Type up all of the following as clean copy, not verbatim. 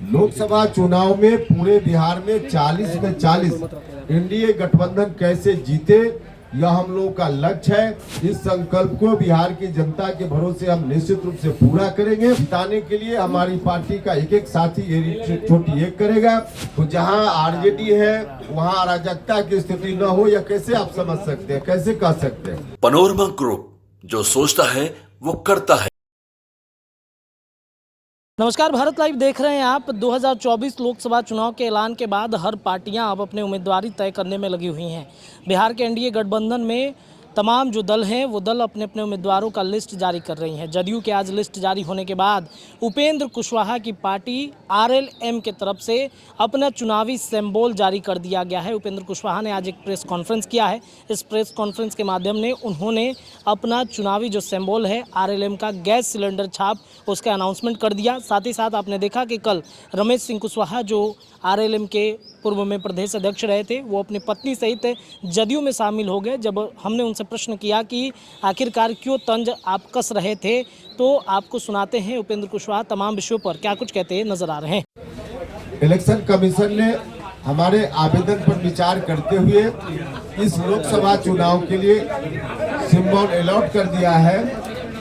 लोकसभा चुनाव में पूरे बिहार में 40 में 40 एनडीए गठबंधन कैसे जीते, यह हम लोगों का लक्ष्य है। इस संकल्प को बिहार की जनता के भरोसे हम निश्चित रूप से पूरा करेंगे। जिताने के लिए हमारी पार्टी का एक एक साथी एरी चोटी एक करेगा। तो जहां आरजेडी है वहां अराजकता की स्थिति न हो, या कैसे आप समझ सकते हैं, कैसे कह सकते हैं। पनोरमा ग्रुप, जो सोचता है वो करता है। नमस्कार, भारत लाइव देख रहे हैं आप। 2024 लोकसभा चुनाव के ऐलान के बाद हर पार्टियां अब अपने उम्मीदवारी तय करने में लगी हुई हैं। बिहार के एनडीए गठबंधन में तमाम जो दल हैं वो दल अपने अपने उम्मीदवारों का लिस्ट जारी कर रही हैं। जदयू के आज लिस्ट जारी होने के बाद उपेंद्र कुशवाहा की पार्टी आरएलएम के तरफ से अपना चुनावी सिंबल जारी कर दिया गया है। उपेंद्र कुशवाहा ने आज एक प्रेस कॉन्फ्रेंस किया है। इस प्रेस कॉन्फ्रेंस के माध्यम से उन्होंने अपना चुनावी जो सिंबल है आरएलएम का गैस सिलेंडर छाप, उसका अनाउंसमेंट कर दिया। साथ ही साथ आपने देखा कि कल रमेश सिंह कुशवाहा जो आरएलएम के पूर्व में प्रदेश अध्यक्ष रहे थे, वो अपनी पत्नी सहित जदयू में शामिल हो गए। जब हमने उनसे प्रश्न किया कि आखिरकार क्यों तंज आप कस रहे थे, तो आपको सुनाते हैं उपेंद्र कुशवाहा तमाम विषयों पर क्या कुछ कहते नजर आ रहे हैं। इलेक्शन कमीशन ने हमारे आवेदन पर विचार करते हुए इस लोकसभा चुनाव के लिए सिंबल अलॉट कर दिया है,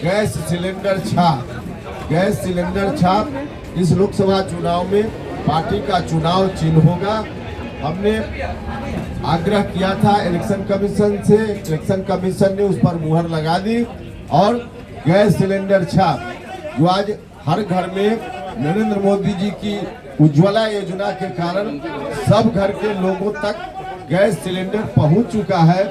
गैस सिलेंडर छाप। गैस सिलेंडर छाप इस लोकसभा चुनाव में पार्टी का चुनाव चिन्ह होगा। हमने आग्रह किया था इलेक्शन कमीशन से, इलेक्शन कमीशन ने उस पर मुहर लगा दी। और गैस सिलेंडर छाप जो आज हर घर में नरेंद्र मोदी जी की उज्ज्वला योजना के कारण सब घर के लोगों तक गैस सिलेंडर पहुंच चुका है।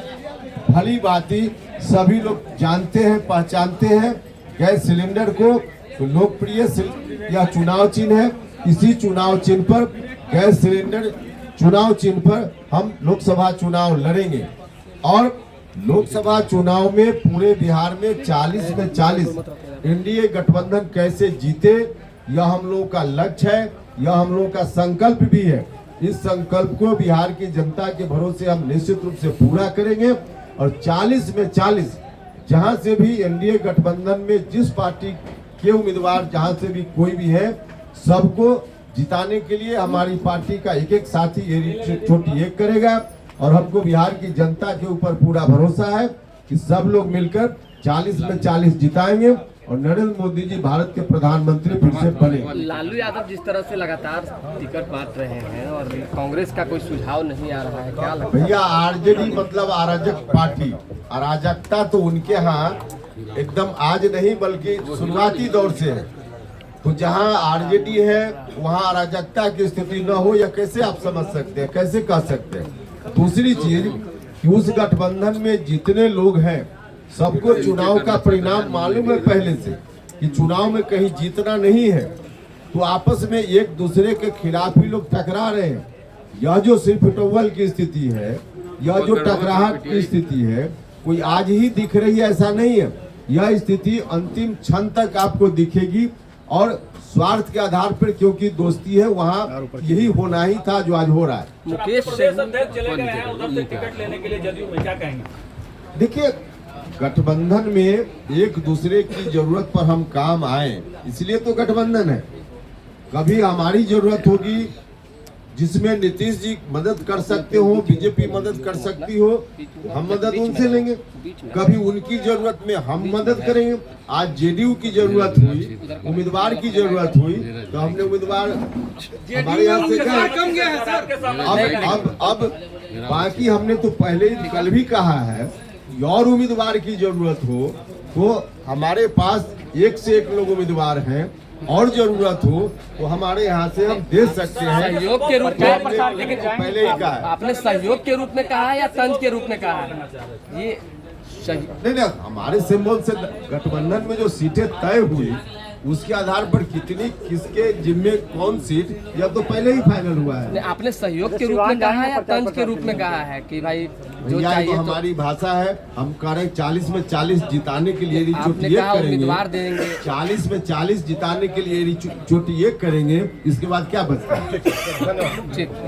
भली भांति सभी लोग जानते हैं, पहचानते हैं गैस सिलेंडर को। तो लोकप्रिय यह चुनाव चिन्ह है। इसी चुनाव चिन्ह पर, गैस सिलेंडर चुनाव चिन्ह पर हम लोकसभा चुनाव लड़ेंगे। और लोकसभा चुनाव में पूरे बिहार में 40 में 40 एनडीए गठबंधन कैसे जीते, यह हम लोगों का लक्ष्य है, यह हम लोगों का संकल्प भी है। इस संकल्प को बिहार की जनता के भरोसे हम निश्चित रूप से पूरा करेंगे। और 40 में 40 जहां से भी एनडीए गठबंधन में जिस पार्टी के उम्मीदवार जहां से भी कोई भी है, सबको जिताने के लिए हमारी पार्टी का एक एक साथी एरी चोटी एक करेगा। और हमको बिहार की जनता के ऊपर पूरा भरोसा है कि सब लोग मिलकर 40 में 40 जिताएंगे और नरेंद्र मोदी जी भारत के प्रधानमंत्री फिर से बने। लालू यादव जिस तरह से लगातार टिकट बांट रहे हैं और कांग्रेस का कोई सुझाव नहीं आ रहा है, क्या लगता है? भैया, आरजेडी मतलब अराजक पार्टी। अराजकता तो उनके यहाँ एकदम आज नहीं बल्कि शुरुआती दौर से है। तो जहां आरजेडी है वहां अराजकता की स्थिति न हो, या कैसे आप समझ सकते हैं, कैसे कह सकते हैं। दूसरी चीज कि उस गठबंधन में जितने लोग हैं सबको चुनाव का परिणाम मालूम है पहले से कि चुनाव में कहीं जीतना नहीं है। तो आपस में एक दूसरे के खिलाफ ही लोग टकरा रहे हैं। यह जो सिर्फ टोवल की स्थिति है, यह जो टकराहट की स्थिति है, कोई आज ही दिख रही है ऐसा नहीं है। यह स्थिति अंतिम क्षण तक आपको दिखेगी। और स्वार्थ के आधार पर, क्योंकि दोस्ती है, वहाँ यही होना ही था जो आज हो रहा है। मुकेश चले गए हैं उधर से टिकट लेने के लिए जदयू में, क्या कहेंगे? देखिए, गठबंधन में एक दूसरे की जरूरत पर हम काम आए, इसलिए तो गठबंधन है। कभी हमारी जरूरत होगी जिसमें नीतीश जी मदद कर सकते हो, बीजेपी मदद कर सकती हो, हम मदद उनसे लेंगे। कभी उनकी जरूरत में हम मदद करेंगे। आज जेडीयू की जरूरत हुई, उम्मीदवार की जरूरत हुई, तो हमने उम्मीदवार हमारे यहाँ से अब बाकी हमने तो पहले ही कल भी कहा है, और उम्मीदवार की जरूरत हो तो हमारे पास एक से एक लोग उम्मीदवार हैं। और जरूरत हो तो हमारे यहाँ से हम दे सकते हैं सहयोग के रूप में। लेकिन पहले ही कहा है। आपने सहयोग के रूप में कहा है या तंज के रूप में कहा है? ये नहीं, हमारे सिंबल से गठबंधन में जो सीटें तय हुई उसके आधार पर कितनी किसके जिम्मे कौन सीट, यह तो पहले ही फाइनल हुआ है। आपने सहयोग के रूप में कहा है या तंज के रूप में कहा है कि भाई जो चाहिए? तो हमारी भाषा है, हम कह रहे हैं 40 में 40 जिताने के लिए चोटी एक करेंगे। 40 में 40 जिताने के लिए चोटी एक करेंगे। इसके बाद क्या बचता है?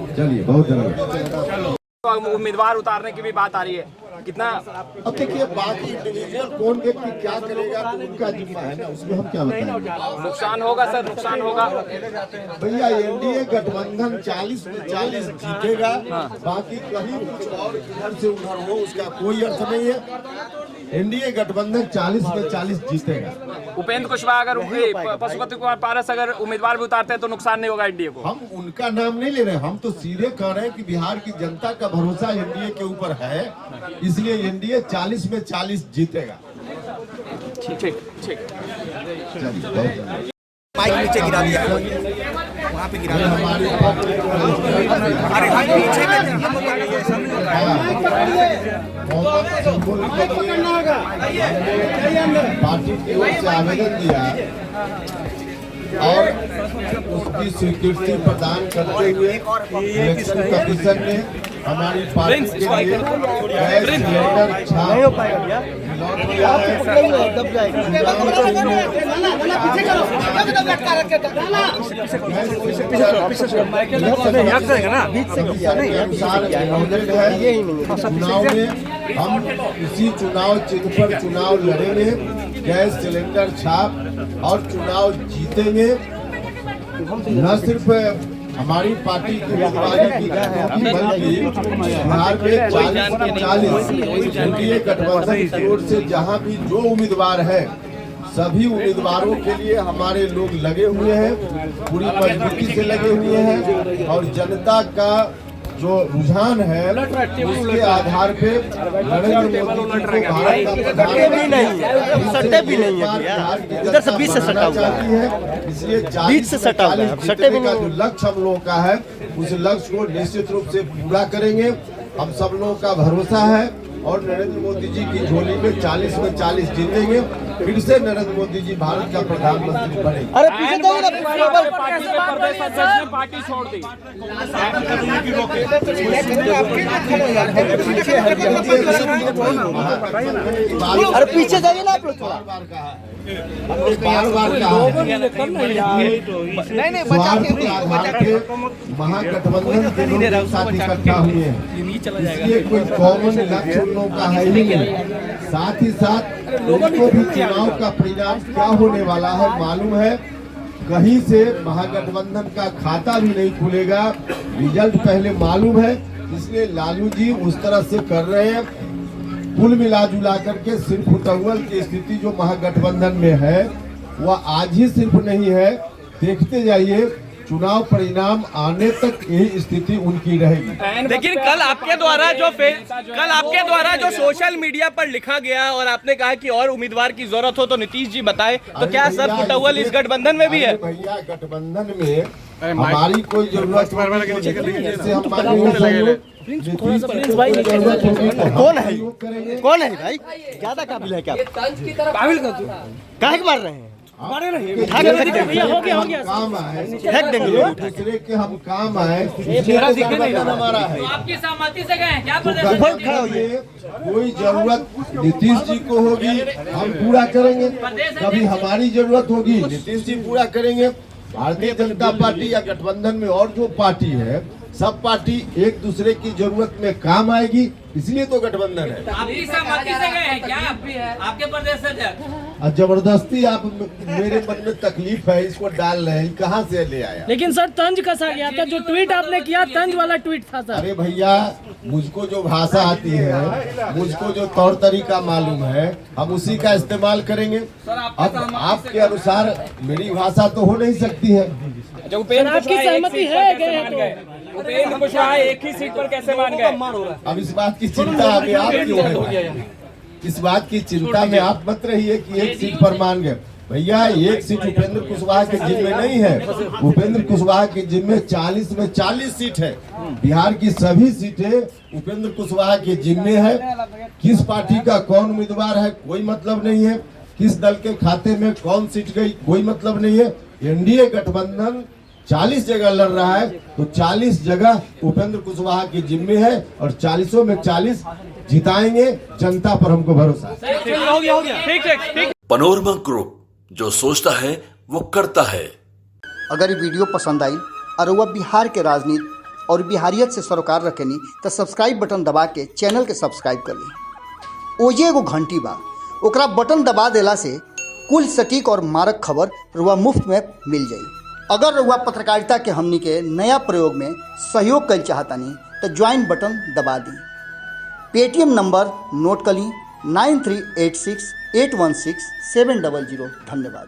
चलिए, बहुत धन्यवाद। उम्मीदवार उतारने की भी बात आ रही है, कितना अब देखिए बाकी इंडिविजुअल कौन व्यक्ति क्या करेगा तो उनका जिम्मा है ना, उसमें हम क्या बताएं। नुकसान होगा सर, नुकसान होगा। भैया एनडीए गठबंधन 40 में 40 जीतेगा, बाकी कहीं कुछ और इधर से उधर हो उसका कोई अर्थ नहीं है। एनडीए गठबंधन 40 में 40 जीतेगा। उपेंद्र कुशवाहा अगर पशुपति कुमार पारस अगर उम्मीदवार भी उतारते हैं तो नुकसान नहीं होगा एनडीए को। हम उनका नाम नहीं ले रहे, हम तो सीधे कह रहे हैं कि बिहार की जनता का भरोसा एनडीए के ऊपर है, इसलिए एनडीए 40 में 40 जीतेगा। ठीक ठीक ठीक। माइक नीचे गिरा दिया, वहाँ पे गिरा दिया। अरे भाई पीछे पार्टी की ओर से आवेदन दिया और उसकी स्वीकृति प्रदान करते हुए इलेक्शन कमीशन ने हमारी पार्टी के लिए गैस सिलेंडर छाप चुनाव में हम इसी चुनाव चिन्ह पर चुनाव लड़ेंगे, गैस सिलेंडर छाप और चुनाव जीतेंगे। न सिर्फ हमारी पार्टी की उम्मीदवारी की बल्कि बिहार में 40 में 40 एनडीए गठबंधन की ओर से जहां भी जो उम्मीदवार है सभी उम्मीदवारों के लिए हमारे लोग लगे हुए हैं, पूरी मजबूती से लगे हुए हैं और जनता का जो रुझान है उसके आधार पे नरेंद्र मोदी जी को भारत का प्रधानमंत्री भी नहीं है, इधर से 20 से सटा हुआ है, इसलिए 40 से सटा हुआ है। सटे का जो लक्ष्य हम लोगों का है उस लक्ष्य को निश्चित रूप से पूरा करेंगे। हम सब लोगों का भरोसा है और नरेंद्र मोदी जी की झोली में 40 में 40 जीतेंगे, फिर से नरेंद्र मोदी जी भारत का प्रधानमंत्री बनेंगे। अरे पार्टी छोड़ दी। अरे पीछे जाइए ना आप लोग थोड़ा। बार-बार महागठबंधन के लोग एक साथ इकट्ठा हुए हैं, इसलिए कोई कॉमन लक्ष्य उन लोगों का है ही नहीं। साथ ही साथ उनको भी चुनाव का परिणाम क्या होने वाला है मालूम है। कहीं से महागठबंधन का खाता भी नहीं खुलेगा, रिजल्ट पहले मालूम है, इसलिए लालू जी उस तरह से कर रहे हैं। कुल मिला जुला करके सिर्फ उटौवल की स्थिति जो महागठबंधन में है वह आज ही सिर्फ नहीं है, देखते जाइए चुनाव परिणाम आने तक यही स्थिति उनकी रहेगी। लेकिन कल आपके द्वारा जो सोशल मीडिया पर लिखा गया और आपने कहा कि और उम्मीदवार की जरूरत हो तो नीतीश जी बताए, तो क्या सर फुटअव्वल इस गठबंधन में भी है? भैया गठबंधन में हमारी कोई जरूरत जैसे हम मानेंगे कौन है भाई? ज्यादा काबिल है क्या? काबिल काहे मार रहे हैं? काम आए दूसरे के हम काम आए, हमारा है। आपकी सहमति से गए क्या? कोई जरूरत नीतीश जी को होगी हम पूरा करेंगे, कभी हमारी जरूरत होगी नीतीश जी पूरा करेंगे। भारतीय जनता पार्टी या गठबंधन में और जो पार्टी है सब पार्टी एक दूसरे की जरूरत में काम आएगी, इसलिए तो गठबंधन है। आपकी सहमति से गए हैं क्या? आपके प्रदेश से जबरदस्ती आप मेरे मन में तकलीफ है इसको डाल रहे हैं, कहाँ से ले आया? लेकिन सर तंज कसा गया था, जो ट्वीट आपने किया तंज वाला ट्वीट था सर। अरे भैया मुझको जो भाषा आती है, मुझको जो तौर तरीका मालूम है, हम उसी का इस्तेमाल करेंगे। अब आपके अनुसार मेरी भाषा तो हो नहीं सकती है। आपकी सहमति है गए उपेंद्र कुशवाहा एक ही सीट पर कैसे मान गए? अब इस बात की चिंता अभी आप क्यों है? इस बात की चिंता में आप मत रहिए कि एक सीट पर मान गए। भैया एक सीट उपेंद्र कुशवाहा के जिम्मे नहीं है, उपेंद्र कुशवाहा के जिम्मे 40 में 40 सीट है। बिहार की सभी सीटें उपेंद्र कुशवाहा के जिम्मे है। किस पार्टी का कौन उम्मीदवार है कोई मतलब नहीं है, किस दल के खाते में कौन सीट गई कोई मतलब नहीं है। एनडीए गठबंधन 40 जगह लड़ रहा है तो 40 जगह उपेंद्र कुशवाहा की जिम्मे है और 40 में 40 जिताएंगे। जनता पर हमको भरोसा है। ठीक। पनोरमा ग्रुप, जो सोचता है वो करता है। अगर ये वीडियो पसंद आई और वह बिहार के राजनीति और बिहारियत से सरोकार रखेनी तो सब्सक्राइब बटन दबा के चैनल के सब्सक्राइब कर ली ओजे एगो घंटी बा, ओकरा बटन दबा देला से कुल सटीक और मारक खबर रुआ मुफ्त में मिल जाई। अगर रुआ पत्रकारिता के हमनी के नया प्रयोग में सहयोग कर चाहतानी तो ज्वाइन बटन दबा दी। पेटीएम नंबर नोट कर ली 9386816700। धन्यवाद।